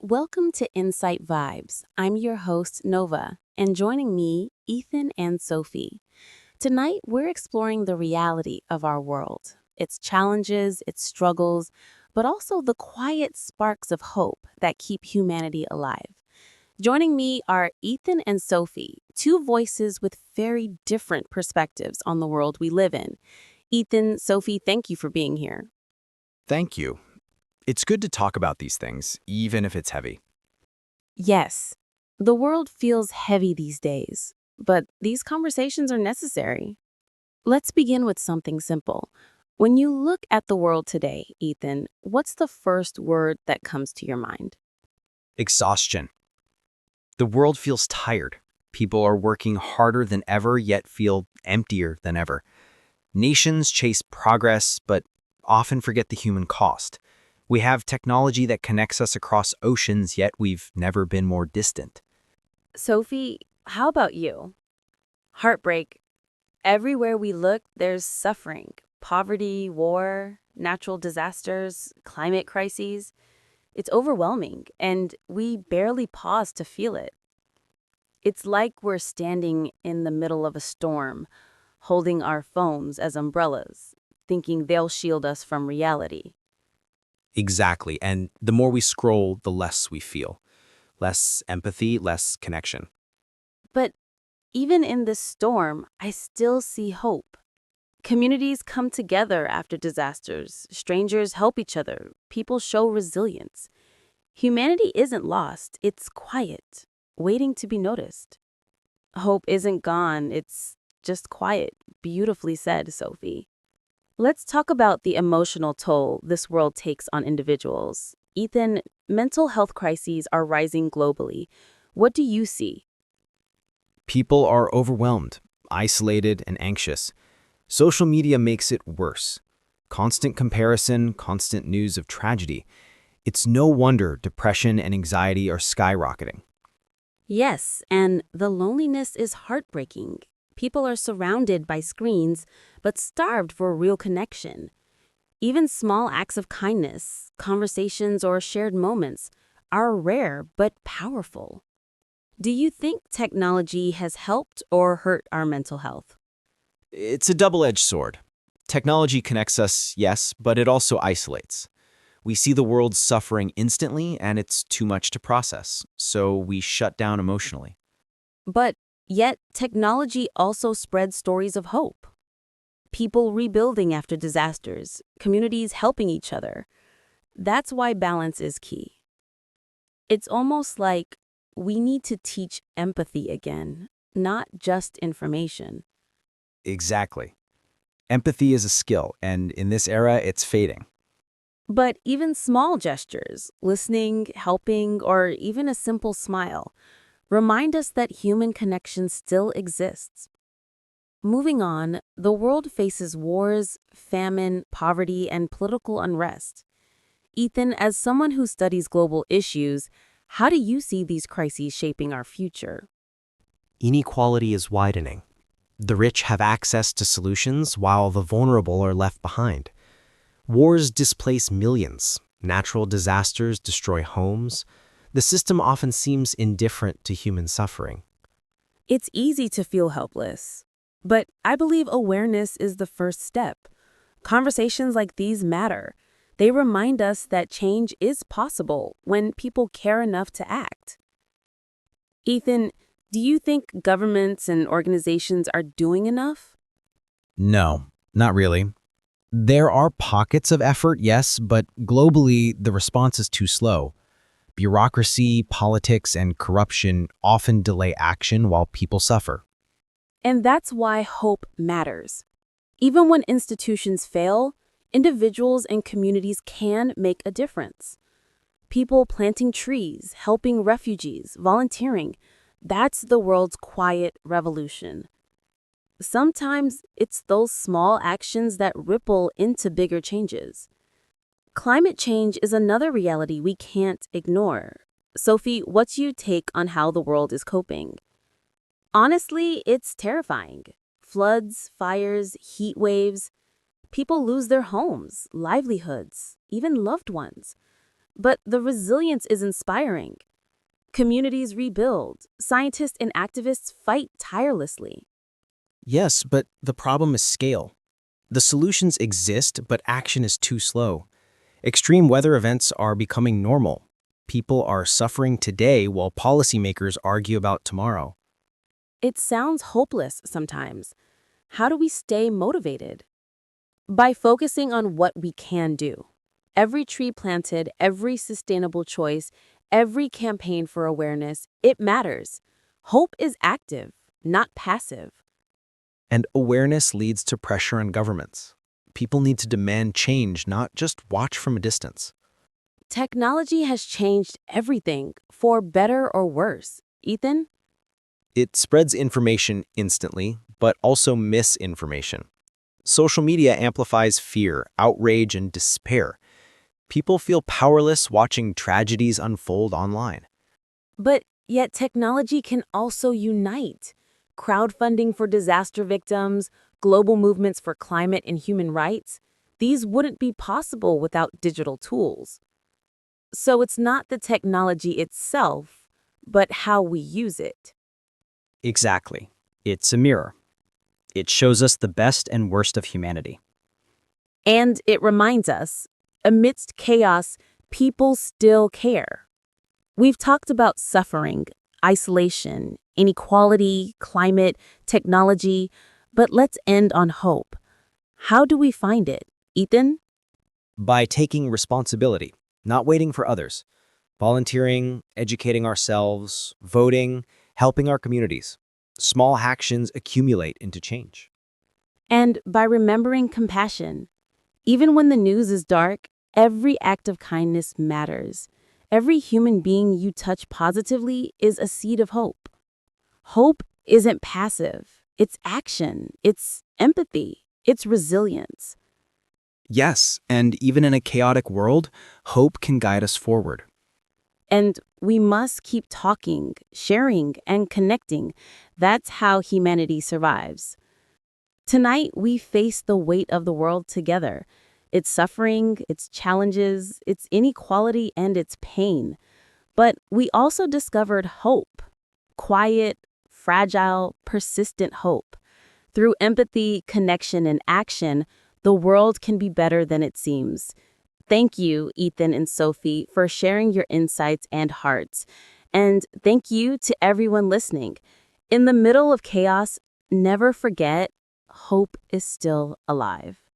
Welcome to Insight Vibes. I'm your host, Nova, and joining me, Ethan and Sophie. Tonight, we're exploring the reality of our world, its challenges, its struggles, but also the quiet sparks of hope that keep humanity alive. Joining me are Ethan and Sophie, two voices with very different perspectives on the world we live in. Ethan, Sophie, thank you for being here. Thank you. It's good to talk about these things, even if it's heavy. Yes, the world feels heavy these days, but these conversations are necessary. Let's begin with something simple. When you look at the world today, Ethan, what's the first word that comes to your mind? Exhaustion. The world feels tired. People are working harder than ever, yet feel emptier than ever. Nations chase progress, but often forget the human cost. We have technology that connects us across oceans, yet we've never been more distant. Sophie, how about you? Heartbreak. Everywhere we look, there's suffering. Poverty, war, natural disasters, climate crises. It's overwhelming, and we barely pause to feel it. It's like we're standing in the middle of a storm, holding our phones as umbrellas, thinking they'll shield us from reality. Exactly, and the more we scroll, the less we feel. Less empathy, less connection. But even in this storm, I still see hope. Communities come together after disasters, strangers help each other, people show resilience. Humanity isn't lost, it's quiet, waiting to be noticed. Hope isn't gone, it's just quiet. Beautifully said, Sophie. Let's talk about the emotional toll this world takes on individuals. Ethan, mental health crises are rising globally. What do you see? People are overwhelmed, isolated, and anxious. Social media makes it worse. Constant comparison, constant news of tragedy. It's no wonder depression and anxiety are skyrocketing. Yes, and the loneliness is heartbreaking. People are surrounded by screens, but starved for real connection. Even small acts of kindness, conversations, or shared moments are rare but powerful. Do you think technology has helped or hurt our mental health? It's a double-edged sword. Technology connects us, yes, but it also isolates. We see the world suffering instantly, and it's too much to process, so we shut down emotionally. But yet, technology also spreads stories of hope. People rebuilding after disasters, communities helping each other. That's why balance is key. It's almost like we need to teach empathy again, not just information. Exactly. Empathy is a skill, and in this era, it's fading. But even small gestures, listening, helping, or even a simple smile, remind us that human connection still exists. Moving on, the world faces wars, famine, poverty, and political unrest. Ethan, as someone who studies global issues, how do you see these crises shaping our future? Inequality is widening. The rich have access to solutions while the vulnerable are left behind. Wars displace millions. Natural disasters destroy homes. The system often seems indifferent to human suffering. It's easy to feel helpless, but I believe awareness is the first step. Conversations like these matter. They remind us that change is possible when people care enough to act. Ethan, do you think governments and organizations are doing enough? No, not really. There are pockets of effort, yes, but globally, the response is too slow. Bureaucracy, politics, and corruption often delay action while people suffer. And that's why hope matters. Even when institutions fail, individuals and communities can make a difference. People planting trees, helping refugees, volunteering, that's the world's quiet revolution. Sometimes it's those small actions that ripple into bigger changes. Climate change is another reality we can't ignore. Sophie, what's your take on how the world is coping? Honestly, it's terrifying. Floods, fires, heat waves. People lose their homes, livelihoods, even loved ones. But the resilience is inspiring. Communities rebuild, scientists and activists fight tirelessly. Yes, but the problem is scale. The solutions exist, but action is too slow. Extreme weather events are becoming normal. People are suffering today while policymakers argue about tomorrow. It sounds hopeless sometimes. How do we stay motivated? By focusing on what we can do. Every tree planted, every sustainable choice, every campaign for awareness, it matters. Hope is active, not passive. And awareness leads to pressure on governments. People need to demand change, not just watch from a distance. Technology has changed everything, for better or worse. Ethan? It spreads information instantly, but also misinformation. Social media amplifies fear, outrage, and despair. People feel powerless watching tragedies unfold online. But yet technology can also unite. Crowdfunding for disaster victims, global movements for climate and human rights, these wouldn't be possible without digital tools. So it's not the technology itself, but how we use it. Exactly. It's a mirror. It shows us the best and worst of humanity. And it reminds us, amidst chaos, people still care. We've talked about suffering, isolation, inequality, climate, technology, but let's end on hope. How do we find it, Ethan? By taking responsibility, not waiting for others, volunteering, educating ourselves, voting, helping our communities. Small actions accumulate into change. And by remembering compassion. Even when the news is dark, every act of kindness matters. Every human being you touch positively is a seed of hope. Hope isn't passive. It's action. It's empathy. It's resilience. Yes, and even in a chaotic world, hope can guide us forward. And we must keep talking, sharing, and connecting. That's how humanity survives. Tonight, we face the weight of the world together. Its suffering, its challenges, its inequality, and its pain. But we also discovered hope. Quiet, fragile, persistent hope. Through empathy, connection, and action, the world can be better than it seems. Thank you, Ethan and Sophie, for sharing your insights and hearts. And thank you to everyone listening. In the middle of chaos, never forget, hope is still alive.